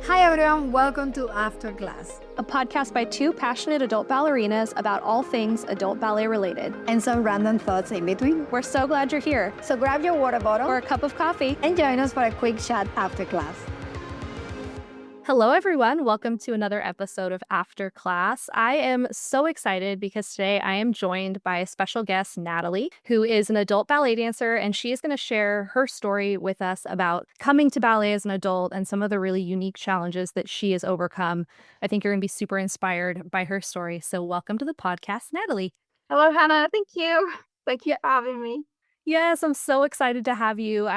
Hi everyone, welcome to After Class. A podcast by two passionate adult ballerinas about all things adult ballet related. And some random thoughts in between. We're so glad you're here. So grab your water bottle or a cup of coffee and join us for a quick chat after class. Hello, everyone. Welcome to another episode of After Class. I am so excited because today I am joined by a special guest, Natalie, who is an adult ballet dancer, and she is going to share her story with us about coming to ballet as an adult and some of the really unique challenges that she has overcome. I think you're going to be super inspired by her story. So welcome to the podcast, Natalie. Hello, Hannah. Thank you. Thank you for having me. Yes, I'm so excited to have you.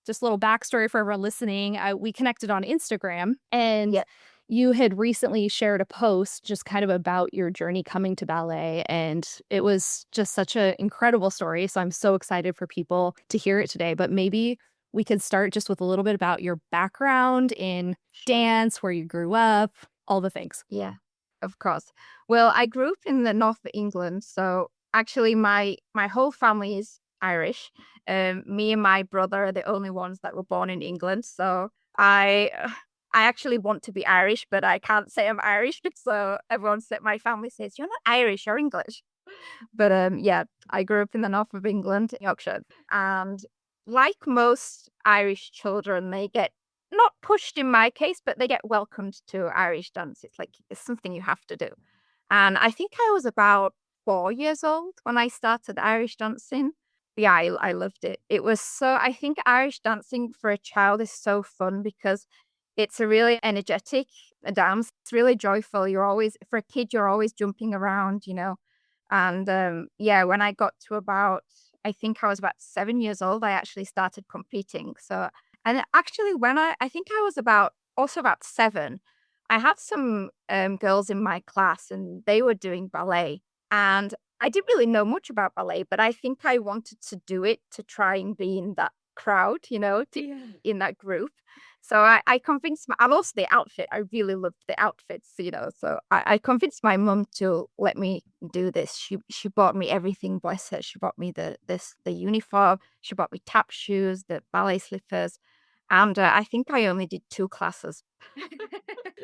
Just a little backstory for everyone listening. We connected on Instagram, and you had recently shared a post just kind of about your journey coming to ballet, and it was just such an incredible story. So I'm so excited for people to hear it today. But maybe we could start just with a little bit about your background in dance, where you grew up, all the things. Yeah, of course. Well, I grew up in the north of England, so actually my whole family is Irish. Me and my brother are the only ones that were born in England. So I actually want to be Irish, but I can't say I'm Irish. So everyone said, my family says, "You're not Irish, you're English." But I grew up in the north of England, Yorkshire, and like most Irish children, they get not pushed in my case, but they get welcomed to Irish dance. It's like it's something you have to do. And I think I was about 4 years old when I started Irish dancing. Yeah, I loved it. It was I think Irish dancing for a child is so fun because it's a really energetic dance. It's really joyful. For a kid, you're always jumping around, you know. And when I got to I think I was about 7 years old, I actually started competing. So, and actually when I think I was also about 7, I had some girls in my class and they were doing ballet. And I didn't really know much about ballet, but I think I wanted to do it to try and be in that crowd, you know, in that group. So I convinced and also the outfit. I really loved the outfits, you know. So I convinced my mum to let me do this. She bought me everything. Bless her. She bought me the uniform. She bought me tap shoes, the ballet slippers, and I think I only did 2 classes.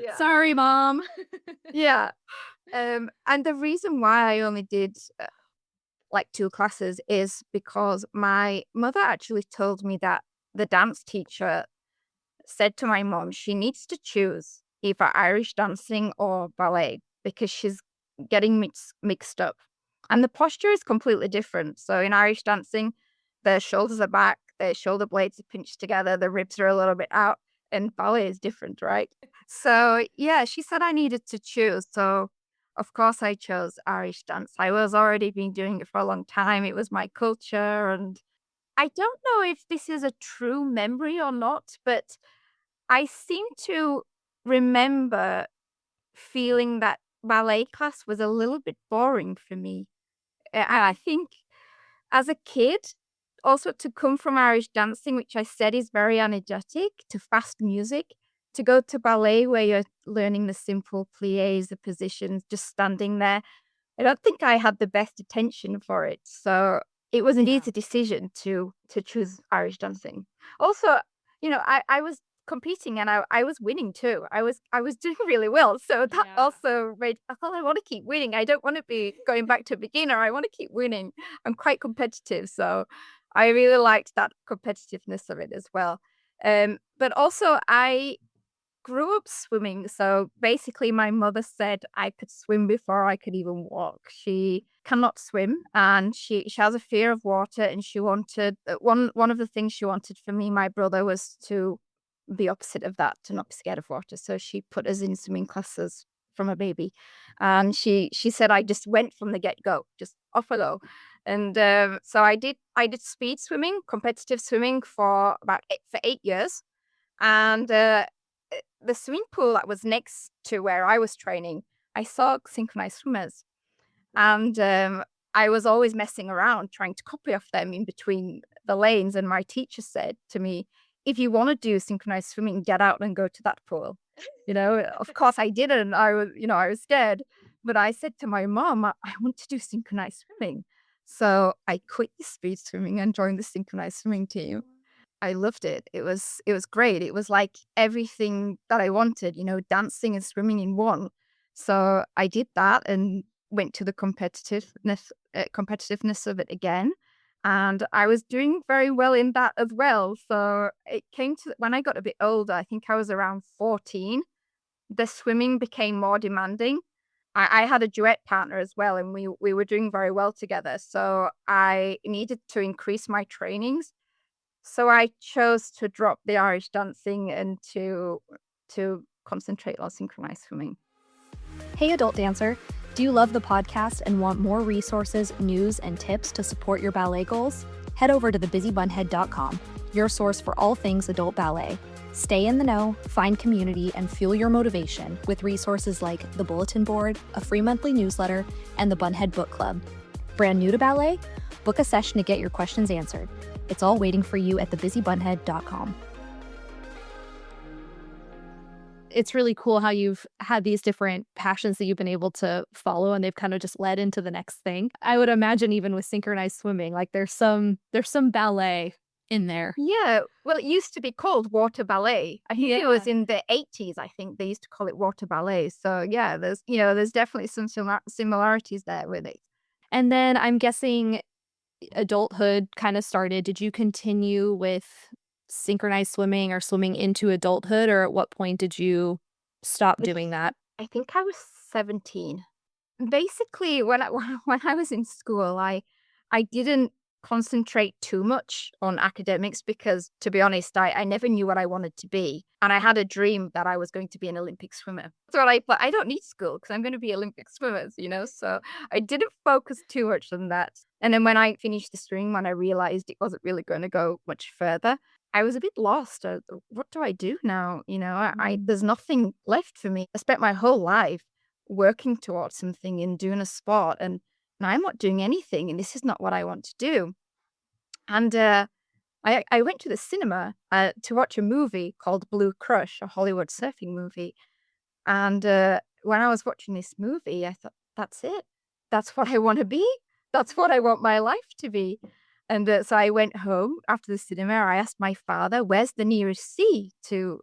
Yeah. Sorry, Mom. Yeah. And the reason why I only did like 2 classes is because my mother actually told me that the dance teacher said to my mom she needs to choose either Irish dancing or ballet because she's getting mixed up. And the posture is completely different. So in Irish dancing, the shoulders are back, the shoulder blades are pinched together, the ribs are a little bit out, and ballet is different, right? So yeah, she said I needed to choose. So of course I chose Irish dance. I was already been doing it for a long time. It was my culture, and I don't know if this is a true memory or not, but I seem to remember feeling that ballet class was a little bit boring for me. And I think as a kid, also to come from Irish dancing, which I said is very energetic, to fast music, to go to ballet where you're learning the simple pliés, the positions, just standing there. I don't think I had the best attention for it. So it was an easy decision to choose Irish dancing. Also, you know, I was competing and I was winning too. I was doing really well. So that also made I thought I want to keep winning. I don't want to be going back to beginner. I want to keep winning. I'm quite competitive. So I really liked that competitiveness of it as well. But also I grew up swimming. So basically my mother said I could swim before I could even walk. She cannot swim and she has a fear of water, and she wanted one of the things she wanted for me, my brother, was to be opposite of that, to not be scared of water. So she put us in swimming classes from a baby. And she said I just went from the get-go, just off I go. And so I did speed swimming, competitive swimming for 8 years. And the swimming pool that was next to where I was training, I saw synchronized swimmers. And I was always messing around trying to copy off them in between the lanes. And my teacher said to me, if you want to do synchronized swimming, get out and go to that pool. You know, of course I didn't. I was scared. But I said to my mom, I want to do synchronized swimming. So I quit the speed swimming and joined the synchronized swimming team. I loved it. It was great. It was like everything that I wanted, dancing and swimming in one. So I did that and went to the competitiveness of it again. And I was doing very well in that as well. So it came to when I got a bit older, I think I was around 14, the swimming became more demanding. I had a duet partner as well, and we were doing very well together. So I needed to increase my trainings. So I chose to drop the Irish dancing and to concentrate on synchronized swimming. Hey, adult dancer. Do you love the podcast and want more resources, news, and tips to support your ballet goals? Head over to thebusybunhead.com, your source for all things adult ballet. Stay in the know, find community, and fuel your motivation with resources like the bulletin board, a free monthly newsletter, and the Bunhead Book Club. Brand new to ballet? Book a session to get your questions answered. It's all waiting for you at thebusybunhead.com. It's really cool how you've had these different passions that you've been able to follow, and they've kind of just led into the next thing. I would imagine even with synchronized swimming, like there's some ballet in there. Yeah, well, it used to be called water ballet. I think it was in the 80s. I think they used to call it water ballet. So yeah, there's definitely some similarities there with it. And then I'm guessing adulthood kind of started. Did you continue with synchronized swimming or swimming into adulthood, or at what point did you stop doing that? I think I was 17. Basically, when I when I was in school, I didn't concentrate too much on academics because, to be honest, I never knew what I wanted to be, and I had a dream that I was going to be an Olympic swimmer. So I don't need school because I'm going to be Olympic swimmers, So I didn't focus too much on that. And then when I finished the swimming, when I realized it wasn't really going to go much further, I was a bit lost. What do I do now? There's nothing left for me. I spent my whole life working towards something and doing a sport, and I'm not doing anything, and this is not what I want to do. And I went to the cinema to watch a movie called Blue Crush, a Hollywood surfing movie. And when I was watching this movie, I thought, that's it. That's what I want to be. That's what I want my life to be. And so I went home after the cinema. I asked my father, where's the nearest sea to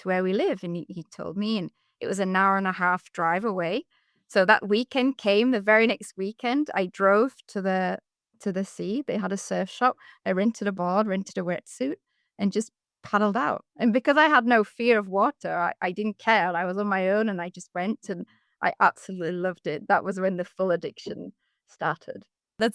where we live? And he told me, and it was an hour and a half drive away. So that weekend came. The very next weekend, I drove to the sea. They had a surf shop. I rented a board, rented a wetsuit, and just paddled out. And because I had no fear of water, I didn't care. I was on my own, and I just went, and I absolutely loved it. That was when the full addiction started.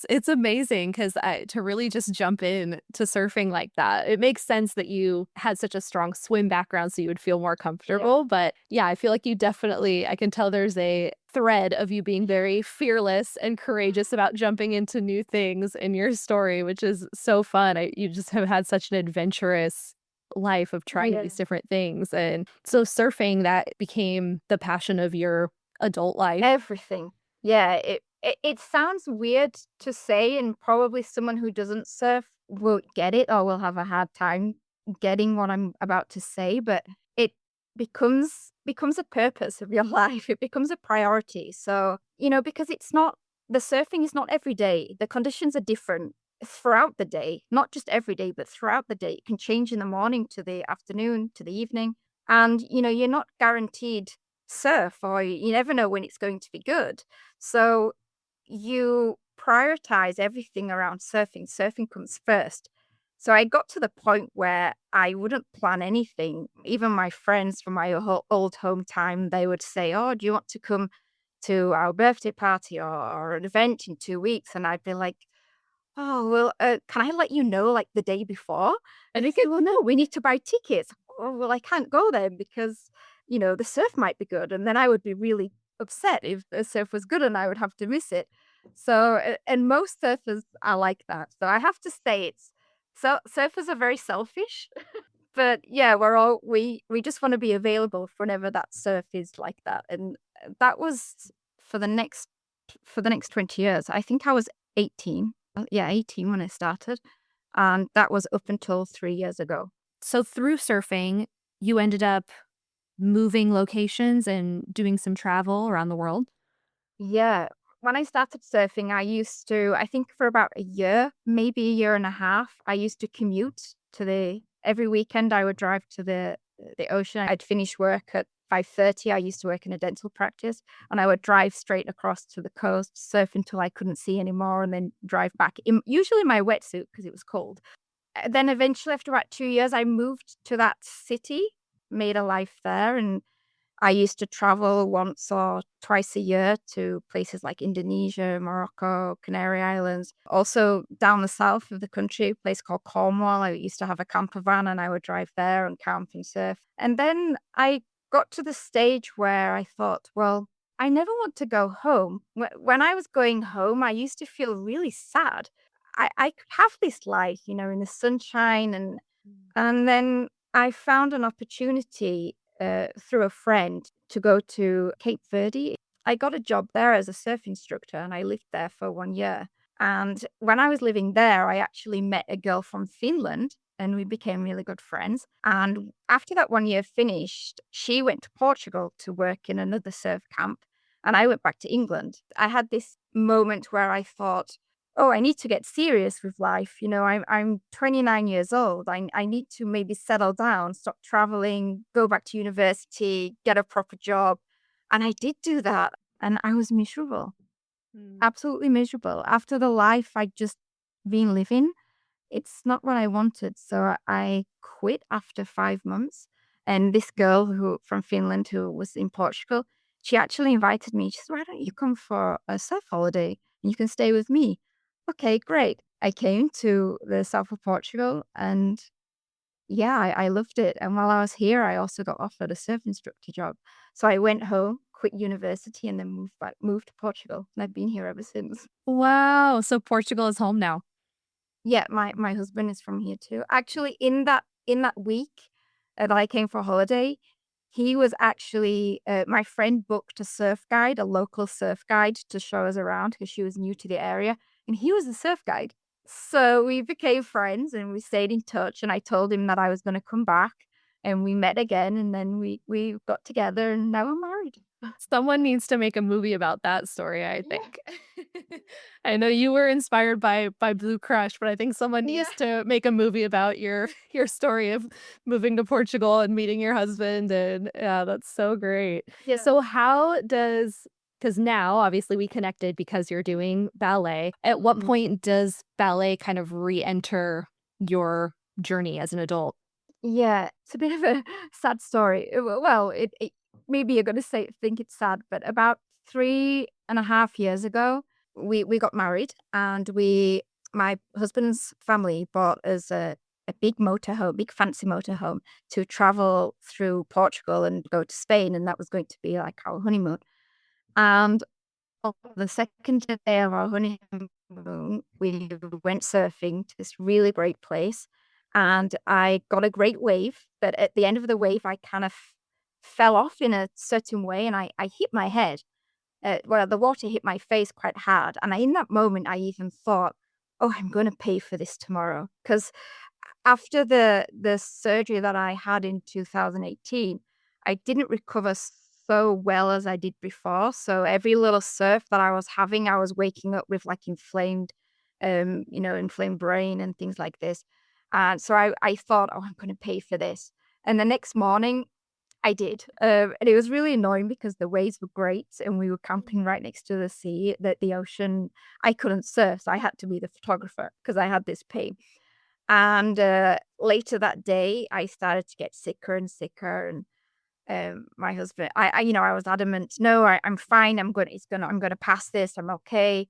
It's amazing because to really just jump in to surfing like that, it makes sense that you had such a strong swim background so you would feel more comfortable. Yeah. But yeah, I feel like you definitely, I can tell there's a thread of you being very fearless and courageous about jumping into new things in your story, which is so fun. You just have had such an adventurous life of trying these different things. And so surfing, that became the passion of your adult life. Everything. Yeah, it sounds weird to say, and probably someone who doesn't surf won't get it or will have a hard time getting what I'm about to say, but it becomes a purpose of your life. It becomes a priority. So, because the surfing is not every day. The conditions are different throughout the day, not just every day, but throughout the day. It can change in the morning to the afternoon to the evening. And, you're not guaranteed surf, or you never know when it's going to be good. So you prioritize everything around surfing. Surfing comes first. So I got to the point where I wouldn't plan anything. Even my friends from my old hometown, they would say, oh, do you want to come to our birthday party or an event in 2 weeks? And I'd be like, oh, well, can I let you know like the day before? And they go, well, no, we need to buy tickets. Oh, well, I can't go there because, the surf might be good. And then I would be really upset if the surf was good and I would have to miss it. So, and most surfers are like that. So I have to say surfers are very selfish, but yeah, we just want to be available for whenever that surf is like that. And that was for the next 20 years. I think I was 18. Yeah, 18 when I started. And that was up until 3 years ago. So through surfing, you ended up moving locations and doing some travel around the world? Yeah. When I started surfing, I think for about a year, maybe a year and a half, I used to commute every weekend I would drive to the ocean. I'd finish work at 5:30. I used to work in a dental practice, and I would drive straight across to the coast, surf until I couldn't see anymore, and then drive back, usually in my wetsuit because it was cold. Then eventually, after about 2 years, I moved to that city, made a life there, and I used to travel once or twice a year to places like Indonesia, Morocco, Canary Islands. Also down the south of the country, a place called Cornwall. I used to have a camper van and I would drive there and camp and surf. And then I got to the stage where I thought, well, I never want to go home. When I was going home, I used to feel really sad. I could have this life, in the sunshine, and then I found an opportunity through a friend to go to Cape Verde. I got a job there as a surf instructor and I lived there for 1 year. And when I was living there, I actually met a girl from Finland and we became really good friends. And after that 1 year finished, she went to Portugal to work in another surf camp and I went back to England. I had this moment where I thought, oh, I need to get serious with life. I'm 29 years old. I need to maybe settle down, stop traveling, go back to university, get a proper job. And I did do that. And I was miserable, absolutely miserable. After the life I'd just been living, it's not what I wanted. So I quit after 5 months. And this girl from Finland who was in Portugal, she actually invited me. She said, why don't you come for a surf holiday and you can stay with me? Okay, great. I came to the south of Portugal and yeah, I loved it. And while I was here, I also got offered a surf instructor job. So I went home, quit university, and then moved to Portugal. And I've been here ever since. Wow. So Portugal is home now. Yeah, my husband is from here too. Actually, in that week that I came for holiday, he was actually my friend booked a surf guide, a local surf guide to show us around because she was new to the area, and he was a surf guide. So we became friends and we stayed in touch. And I told him that I was going to come back, and we met again, and then we got together, and now we're married. Someone needs to make a movie about that story, I Yeah. think. I know you were inspired by Blue Crush, but I think someone needs to make a movie about your story of moving to Portugal and meeting your husband, and yeah, that's so great. Yeah. So how does, because now obviously we connected because you're doing ballet. At what Mhm. point does ballet kind of re-enter your journey as an adult? Yeah, it's a bit of a sad story. Well, it maybe you're gonna think it's sad, but about 3.5 years ago, we got married, and my husband's family bought us a big motorhome, big fancy motorhome to travel through Portugal and go to Spain, and that was going to be like our honeymoon. And on the second day of our honeymoon, we went surfing to this really great place, and I got a great wave. But at the end of the wave, I kind of fell off in a certain way, and I hit my head. Well, the water hit my face quite hard, and in that moment, I even thought, "Oh, I'm going to pay for this tomorrow." Because after the surgery that I had in 2018, I didn't recover so well as I did before. So every little surf that I was having, I was waking up with like inflamed brain and things like this. And so I thought, oh, I'm going to pay for this. And the next morning, I did. And it was really annoying because the waves were great and we were camping right next to the sea, the ocean. I couldn't surf, so I had to be the photographer because I had this pain. And later that day, I started to get sicker and sicker. And my husband, I was adamant. No, I'm fine. I'm gonna pass this. I'm okay.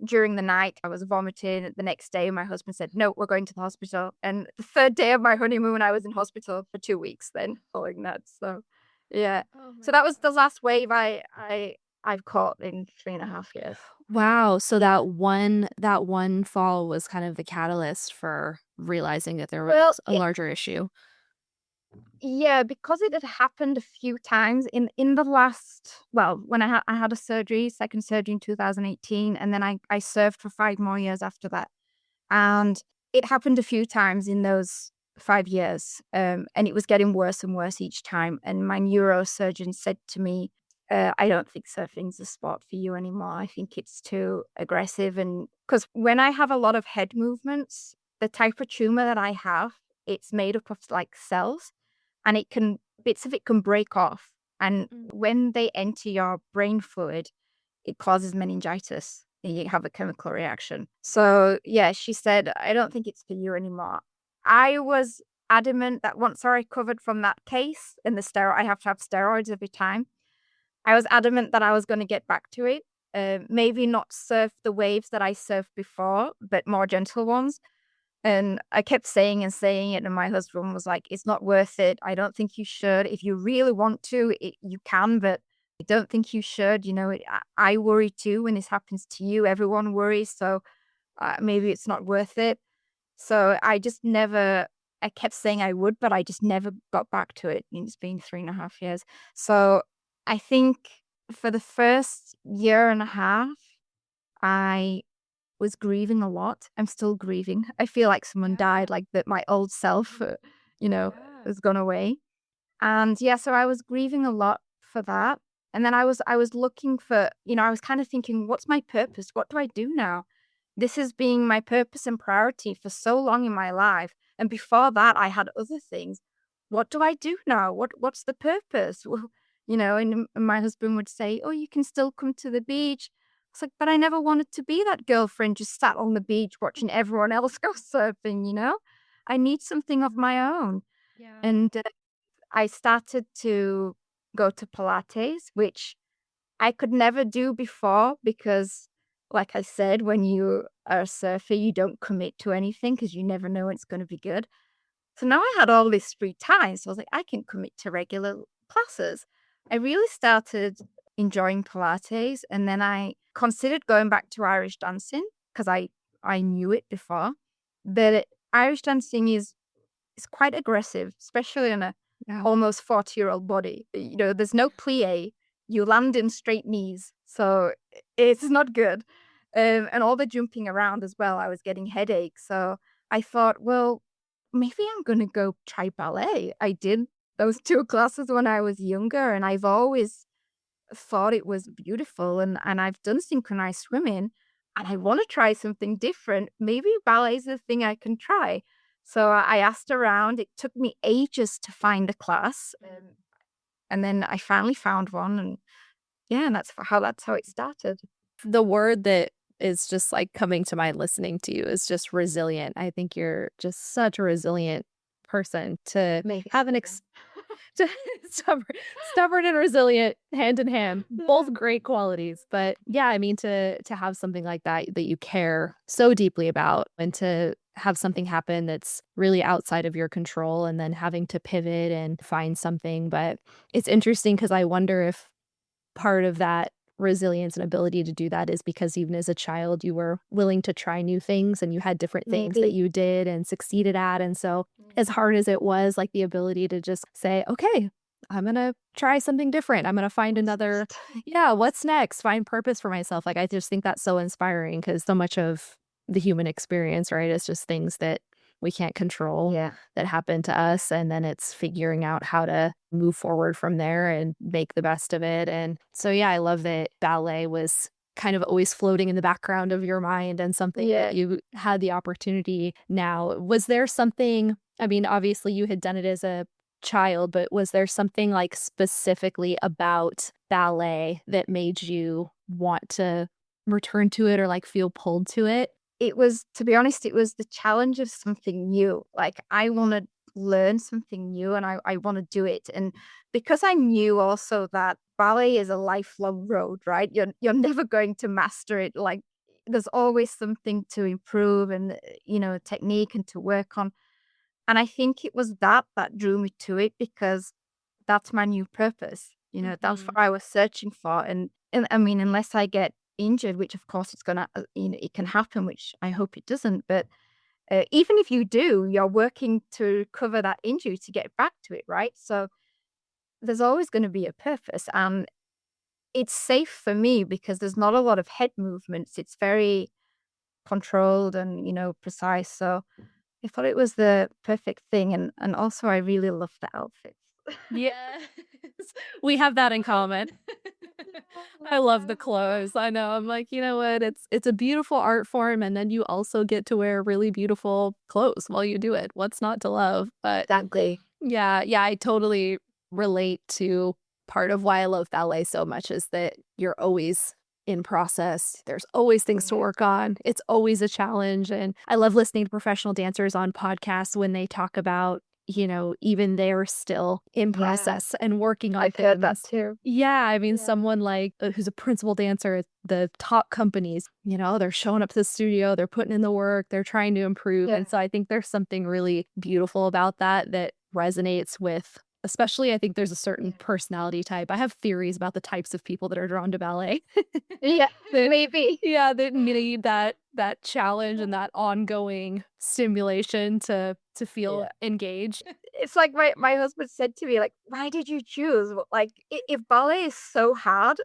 During the night, I was vomiting. The next day, my husband said, "No, we're going to the hospital." And the third day of my honeymoon, I was in hospital for 2 weeks. Then following that, so yeah. So that was the last wave I've caught in 3.5 years. Wow. So that one fall was kind of the catalyst for realizing that there Well, was a larger issue. yeah, because it had happened a few times in the last, well, when I had a second surgery in 2018, and then I served for 5 more years after that. And it happened a few times in those 5 years. And it was getting worse and worse each time. And my neurosurgeon said to me, I don't think surfing's a sport for you anymore. I think it's too aggressive. And because when I have a lot of head movements, the type of tumor that I have, it's made up of like cells, and bits of it can break off. And when they enter your brain fluid, it causes meningitis. And you have a chemical reaction. So yeah, she said, I don't think it's for you anymore. I was adamant that once I recovered from that case and I have to have steroids every time. I was adamant that I was going to get back to it. Maybe not surf the waves that I surfed before, but more gentle ones. And I kept saying and saying it, and my husband was like, it's not worth it. I don't think you should. If you really want to, you can, but I don't think you should. You know, I worry too when this happens to you. Everyone worries, so maybe it's not worth it. So I kept saying I would, but I just never got back to it. It's been 3.5 years. So I think for the first year and a half, I was grieving a lot. I'm still grieving. I feel like someone died, like that my old self, has gone away. And yeah, so I was grieving a lot for that. And then I was looking for, I was kind of thinking, what's my purpose? What do I do now? This is being my purpose and priority for so long in my life. And before that, I had other things. What do I do now? What's the purpose? Well, and my husband would say, oh, you can still come to the beach. It's like, but I never wanted to be that girlfriend just sat on the beach watching everyone else go surfing. I need something of my own. Yeah. And I started to go to Pilates, which I could never do before because, like I said, when you are a surfer, you don't commit to anything because you never know when it's going to be good. So now I had all this free time. So I was like, I can commit to regular classes. I really started enjoying Pilates. And then I considered going back to Irish dancing because I knew it before. But Irish dancing is quite aggressive, especially in a almost 40-year-old body. There's no plie. You land in straight knees. So it's not good. And all the jumping around as well, I was getting headaches. So I thought, well, maybe I'm going to go try ballet. I did those 2 classes when I was younger, and I've always thought it was beautiful. And I've done synchronized swimming, and I want to try something different. Maybe ballet is the thing I can try. So I asked around. It took me ages to find a class. And then I finally found one. And yeah, and that's how it started. The word that is just like coming to mind listening to you is just resilient. I think you're just such a resilient person to have to stubborn and resilient hand in hand, both great qualities. But yeah, I mean, to have something like that you care so deeply about, and to have something happen that's really outside of your control, and then having to pivot and find something. But it's interesting because I wonder if part of that resilience and ability to do that is because even as a child, you were willing to try new things, and you had different things that you did and succeeded at. And so as hard as it was, like the ability to just say, okay, I'm going to try something different. I'm going to find another, what's next? Find purpose for myself. Like, I just think that's so inspiring because so much of the human experience, right, is just things that we can't control that happen to us. And then it's figuring out how to move forward from there and make the best of it. And so, yeah, I love that ballet was kind of always floating in the background of your mind and something that you had the opportunity now. Was there something, I mean, obviously you had done it as a child, but was there something like specifically about ballet that made you want to return to it or like feel pulled to it? It was, to be honest, it was the challenge of something new. Like, I want to learn something new, and I want to do it. And because I knew also that ballet is a lifelong road, right? You're never going to master it. Like, there's always something to improve and, technique and to work on. And I think it was that drew me to it because that's my new purpose. That's what I was searching for. And I mean, unless I get injured, which of course it's gonna, it can happen, which I hope it doesn't. But even if you do, you're working to cover that injury to get back to it, right? So there's always going to be a purpose, and it's safe for me because there's not a lot of head movements. It's very controlled and precise. So I thought it was the perfect thing, and also I really love the outfits. Yes, we have that in common. I love the clothes. I know. I'm like, you know what? It's a beautiful art form, and then you also get to wear really beautiful clothes while you do it. What's not to love? But Exactly. yeah, I totally relate to part of why I love ballet so much is that you're always in process. There's always things to work on. It's always a challenge. And I love listening to professional dancers on podcasts when they talk about, even they're still in Yeah. process and working on I've heard that things. too. Yeah, I mean, Yeah. someone like who's a principal dancer at the top companies, they're showing up to the studio, they're putting in the work, they're trying to improve. Yeah. And so I think there's something really beautiful about that resonates with, especially I think there's a certain personality type. I have theories about the types of people that are drawn to ballet. Yeah, That maybe. yeah, that need that challenge and that ongoing stimulation to feel Yeah. engaged. It's like my husband said to me, like, "Why did you choose? Like, if ballet is so hard,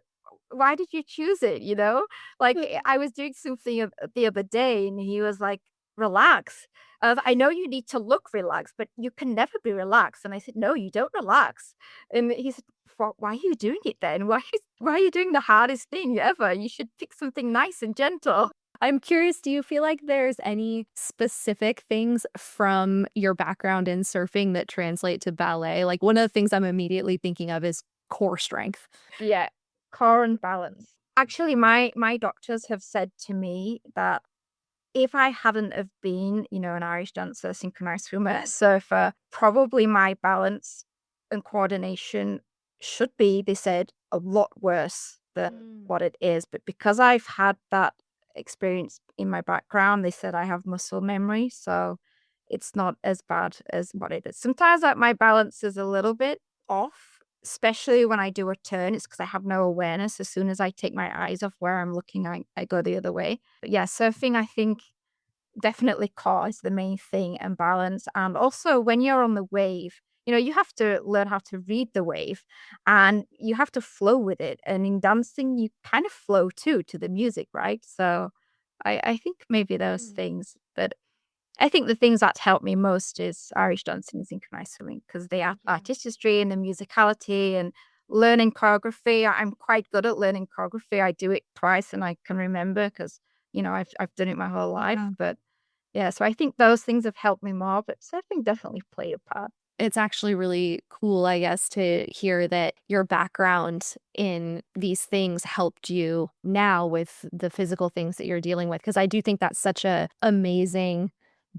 why did you choose it?" You know, like I was doing something the other day, and he was like, "Relax. I know you need to look relaxed, but you can never be relaxed." And I said, "No, you don't relax." And he said, Why are you doing it then? Why are you doing the hardest thing ever? You should pick something nice and gentle." I'm curious, do you feel like there's any specific things from your background in surfing that translate to ballet? Like one of the things I'm immediately thinking of is core strength. Yeah, core and balance. Actually, my doctors have said to me that if I hadn't have been, an Irish dancer, synchronized swimmer, surfer, probably my balance and coordination should be, they said, a lot worse than what it is. But because I've had that experience in my background, they said I have muscle memory, so it's not as bad as what it is. Sometimes like my balance is a little bit off, especially when I do a turn. It's because I have no awareness. As soon as I take my eyes off where I'm looking, I go the other way. But yeah, surfing, I think definitely core is the main thing and balance. And also when you're on the wave, you have to learn how to read the wave and you have to flow with it. And in dancing, you kind of flow too to the music, right? So I think maybe those things. But I think the things that helped me most is Irish dancing and synchronized swimming because the artistry and the musicality and learning choreography. I'm quite good at learning choreography. I do it twice and I can remember because, I've done it my whole life. Yeah. But yeah, so I think those things have helped me more, but surfing definitely played a part. It's actually really cool, I guess, to hear that your background in these things helped you now with the physical things that you're dealing with. Because I do think that's such a amazing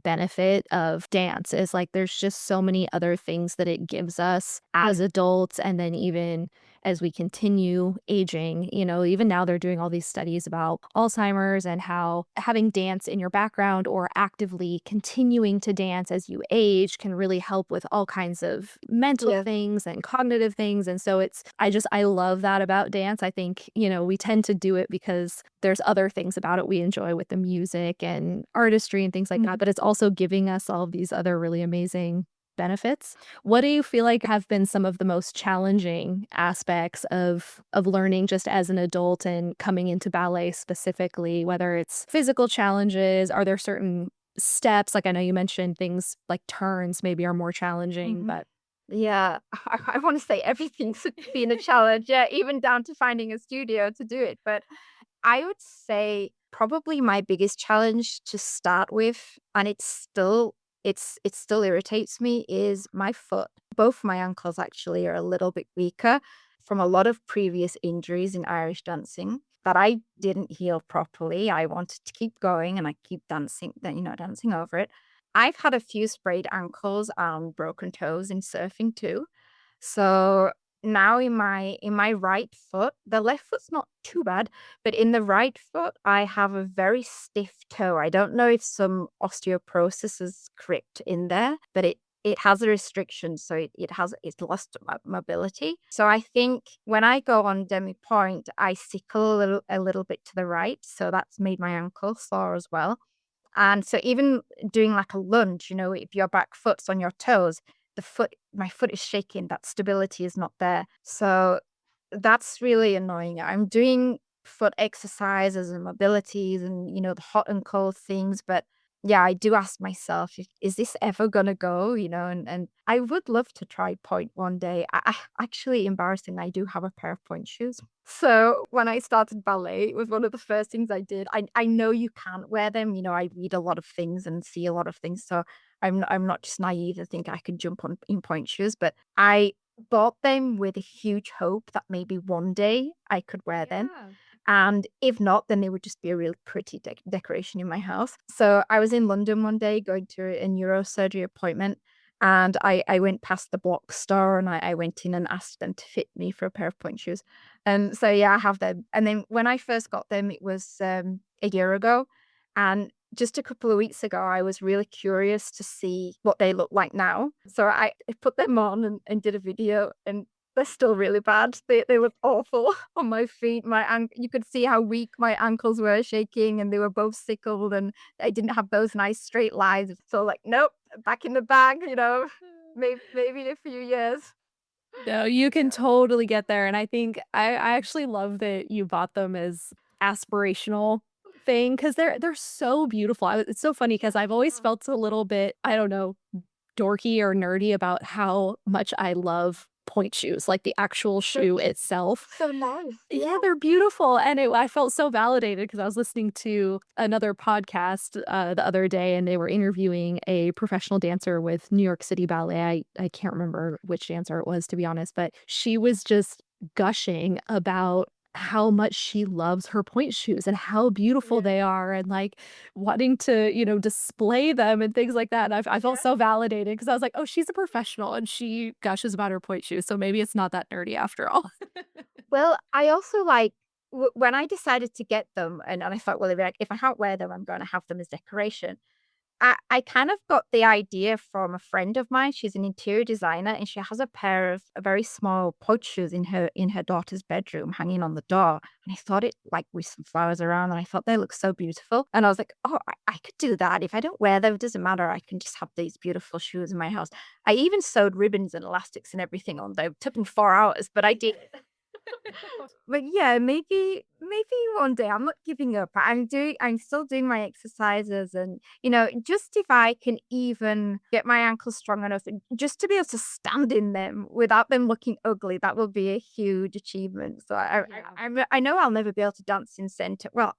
benefit of dance is like there's just so many other things that it gives us as adults and then even as we continue aging, even now they're doing all these studies about Alzheimer's and how having dance in your background or actively continuing to dance as you age can really help with all kinds of mental Yeah. things and cognitive things. And so I love that about dance. I think, we tend to do it because there's other things about it we enjoy with the music and artistry and things like that, but it's also giving us all of these other really amazing benefits. What do you feel like have been some of the most challenging aspects of learning just as an adult and coming into ballet specifically, whether it's physical challenges, are there certain steps? Like I know you mentioned things like turns maybe are more challenging, but Yeah, I want to say everything's been a challenge. Yeah, even down to finding a studio to do it. But I would say probably my biggest challenge to start with, and it still irritates me, is my foot. Both my ankles actually are a little bit weaker from a lot of previous injuries in Irish dancing that I didn't heal properly. I wanted to keep going and I keep dancing, dancing over it. I've had a few sprayed ankles and broken toes in surfing too. So now in my right foot, the left foot's not too bad, but in the right foot, I have a very stiff toe. I don't know if some osteoporosis is crept in there, but it has a restriction, so it's lost mobility. So I think when I go on demi point, I sickle a little bit to the right, so that's made my ankle sore as well. And so even doing like a lunge, if your back foot's on your toes, my foot is shaking, that stability is not there. So that's really annoying. I'm doing foot exercises and mobilities and, the hot and cold things, but yeah, I do ask myself, is this ever gonna go? And I would love to try point one day. Actually, embarrassing, I do have a pair of point shoes. So when I started ballet, it was one of the first things I did. I know you can't wear them. I read a lot of things and see a lot of things. So I'm not just naive to think I can jump on in point shoes, but I bought them with a huge hope that maybe one day I could wear them. And if not, then they would just be a really pretty decoration in my house. So I was in London one day going to a neurosurgery appointment. And I went past the Block store and I went in and asked them to fit me for a pair of point shoes. And so, yeah, I have them. And then when I first got them, it was a year ago. And just a couple of weeks ago, I was really curious to see what they look like now. So I put them on and did a video, and they're still really bad. They look awful on my feet. You could see how weak my ankles were shaking, and they were both sickled, and I didn't have those nice straight lines. So like, nope, back in the bag, maybe in a few years. No, you can totally get there. And I think I actually love that you bought them as aspirational thing because they're so beautiful. It's so funny because I've always felt a little bit, I don't know, dorky or nerdy about how much I love point shoes, like the actual shoe itself. So nice. Yeah, they're beautiful. And I felt so validated because I was listening to another podcast the other day and they were interviewing a professional dancer with New York City Ballet. I can't remember which dancer it was, to be honest, but she was just gushing about how much she loves her point shoes and how beautiful they are and like wanting to, display them and things like that. And I felt so validated because I was like, oh, she's a professional and she gushes about her point shoes. So maybe it's not that nerdy after all. Well, I also like when I decided to get them, and I thought, well, if I can't wear them, I'm going to have them as decoration. I kind of got the idea from a friend of mine. She's an interior designer, and she has a pair of very small pod shoes in her daughter's bedroom, hanging on the door. And I thought it like with some flowers around, and I thought they look so beautiful. And I was like, oh, I could do that. If I don't wear them, it doesn't matter. I can just have these beautiful shoes in my house. I even sewed ribbons and elastics and everything on them. It took me 4 hours, but I did. But yeah, maybe one day. I'm not giving up. I'm still doing my exercises, and just if I can even get my ankles strong enough just to be able to stand in them without them looking ugly, that will be a huge achievement. So I know I'll never be able to dance in center. Well,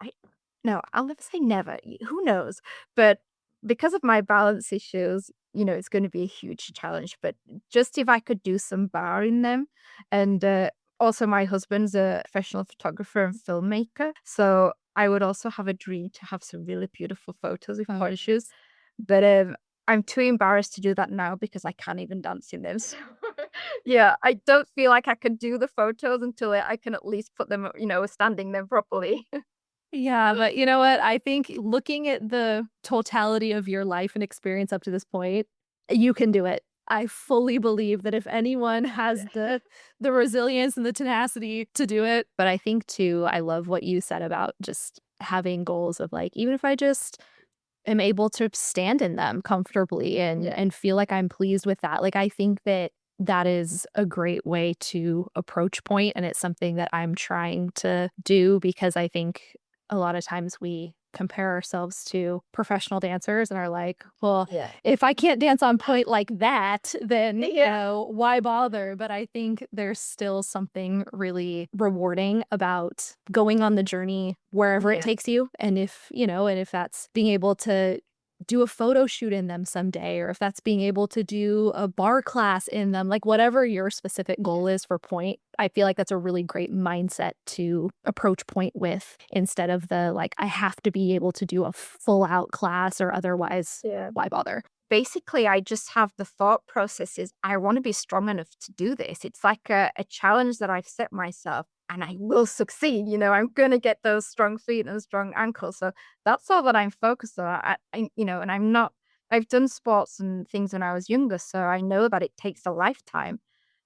no, I'll never say never. Who knows? But because of my balance issues, it's going to be a huge challenge. But just if I could do some bar in them, and also, my husband's a professional photographer and filmmaker, so I would also have a dream to have some really beautiful photos with point shoes. But I'm too embarrassed to do that now because I can't even dance in them. So, yeah, I don't feel like I can do the photos until I can at least put them, standing them properly. Yeah, but you know what? I think looking at the totality of your life and experience up to this point, you can do it. I fully believe that if anyone has the resilience and the tenacity to do it, but I think too, I love what you said about just having goals of like, even if I just am able to stand in them comfortably and feel like I'm pleased with that. Like I think that that is a great way to approach point, and it's something that I'm trying to do because I think a lot of times we compare ourselves to professional dancers and are like, well, if I can't dance on point like that, then why bother? But I think there's still something really rewarding about going on the journey wherever it takes you. And if that's being able to do a photo shoot in them someday, or if that's being able to do a bar class in them, like whatever your specific goal is for point, I feel like that's a really great mindset to approach point with instead of the like, I have to be able to do a full out class or otherwise, why bother? Basically, I just have the thought processes. I want to be strong enough to do this. It's like a challenge that I've set myself, and I will succeed. I'm going to get those strong feet and strong ankles. So that's all that I'm focused on. And I'm not, I've done sports and things when I was younger. So I know that it takes a lifetime.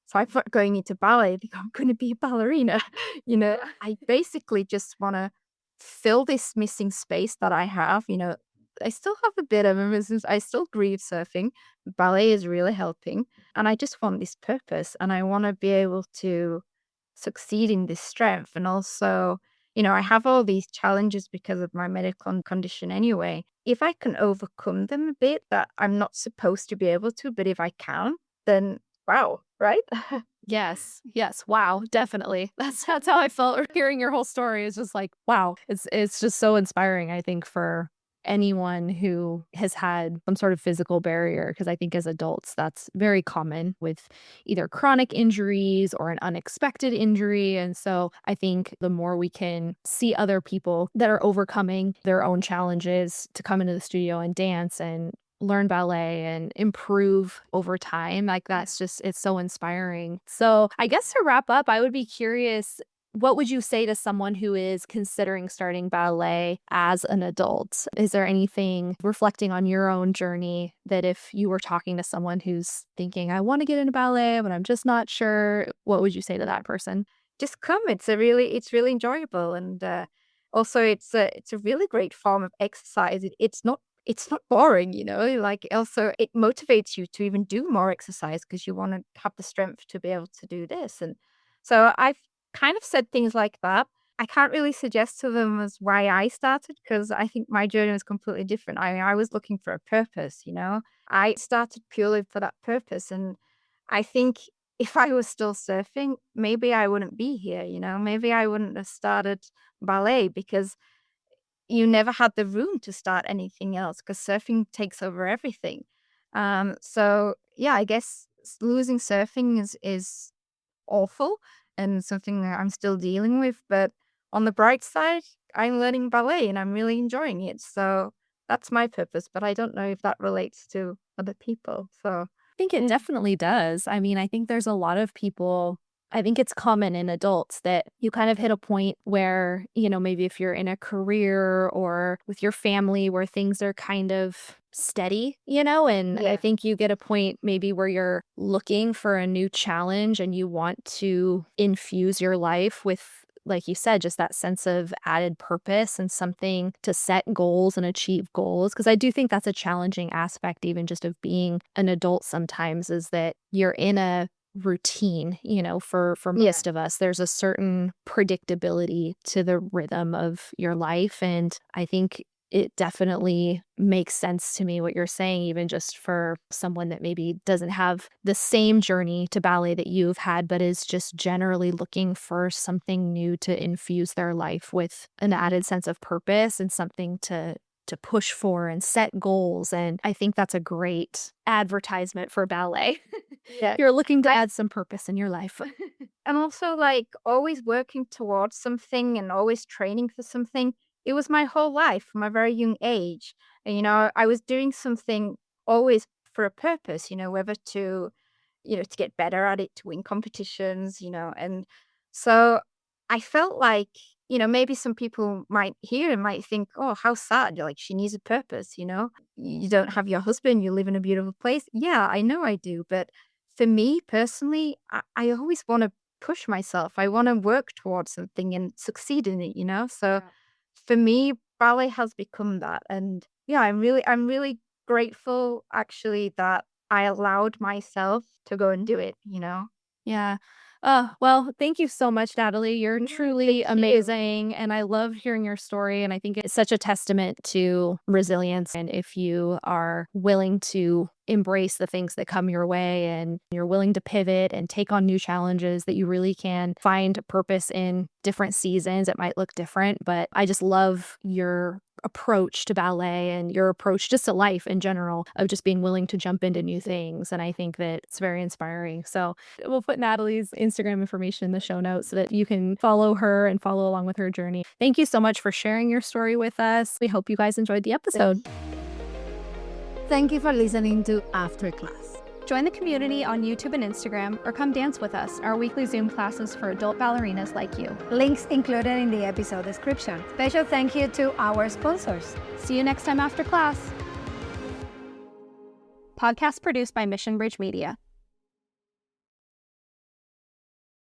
So I thought going into ballet, I think I'm going to be a ballerina. I basically just want to fill this missing space that I have. I still have a bit of a resistance. I still grieve surfing. Ballet is really helping. And I just want this purpose. And I want to be able to succeed in this strength. And also, I have all these challenges because of my medical condition anyway. if I can overcome them a bit that I'm not supposed to be able to, but if I can, then wow, right? Yes. Yes. Wow. Definitely. That's how I felt hearing your whole story. It's just like, wow. It's just so inspiring, I think, for anyone who has had some sort of physical barrier. Because I think as adults, that's very common with either chronic injuries or an unexpected injury. And so I think the more we can see other people that are overcoming their own challenges to come into the studio and dance and learn ballet and improve over time. Like that's just, it's so inspiring. So I guess to wrap up, I would be curious, what would you say to someone who is considering starting ballet as an adult? Is there anything reflecting on your own journey that if you were talking to someone who's thinking, I want to get into ballet, but I'm just not sure, what would you say to that person? Just come. It's really enjoyable, and also it's a really great form of exercise. It's not boring, you know. Like also it motivates you to even do more exercise because you want to have the strength to be able to do this. And so I've kind of said things like that. I can't really suggest to them as why I started because I think my journey was completely different. I mean, I was looking for a purpose, you know. I started purely for that purpose, and I think if I was still surfing, maybe I wouldn't be here, you know. Maybe I wouldn't have started ballet because you never had the room to start anything else because surfing takes over everything. So yeah, I guess losing surfing is awful and something that I'm still dealing with. But on the bright side, I'm learning ballet and I'm really enjoying it. So that's my purpose. But I don't know if that relates to other people. So Think it definitely does. I mean, I think there's a lot of people, I think it's common in adults that you kind of hit a point where, maybe if you're in a career or with your family where things are kind of steady, and I yeah, think you get a point maybe where you're looking for a new challenge and you want to infuse your life with, like you said, just that sense of added purpose and something to set goals and achieve goals. Because I do think that's a challenging aspect, even just of being an adult sometimes, is that you're in a routine, for yeah. most of us. There's a certain predictability to the rhythm of your life. And I think it definitely makes sense to me what you're saying, even just for someone that maybe doesn't have the same journey to ballet that you've had, but is just generally looking for something new to infuse their life with an added sense of purpose and something to push for and set goals. And I think that's a great advertisement for ballet. Yeah. You're looking to I add some purpose in your life. am also like always working towards something and always training for something. It was my whole life from a very young age. And, you know, I was doing something always for a purpose, you know, whether to, to get better at it, to win competitions, you know. And so I felt like, maybe some people might hear and might think, oh, how sad. Like she needs a purpose, you know. You don't have your husband, you live in a beautiful place. Yeah, I know I do. But for me personally, I always want to push myself. I want to work towards something and succeed in it, you know? So Yeah. for me, ballet has become that. And yeah, I'm really grateful actually that I allowed myself to go and do it, you know? Yeah. Well, thank you so much, Natalie. You're truly Thank you. amazing. And I love hearing your story. And I think it's such a testament to resilience. And if you are willing to embrace the things that come your way and you're willing to pivot and take on new challenges, that you really can find purpose in different seasons. It might look different, but I just love your approach to ballet and your approach just to life in general of just being willing to jump into new things. And I think that it's very inspiring. So we'll put Natalie's Instagram information in the show notes so that you can follow her and follow along with her journey. Thank you so much for sharing your story with us. We hope you guys enjoyed the episode. Thank you for listening to After Class. Join the community on YouTube and Instagram or come dance with us, our weekly Zoom classes for adult ballerinas like you. Links included in the episode description. Special thank you to our sponsors. See you next time after class. Podcast produced by Mission Bridge Media.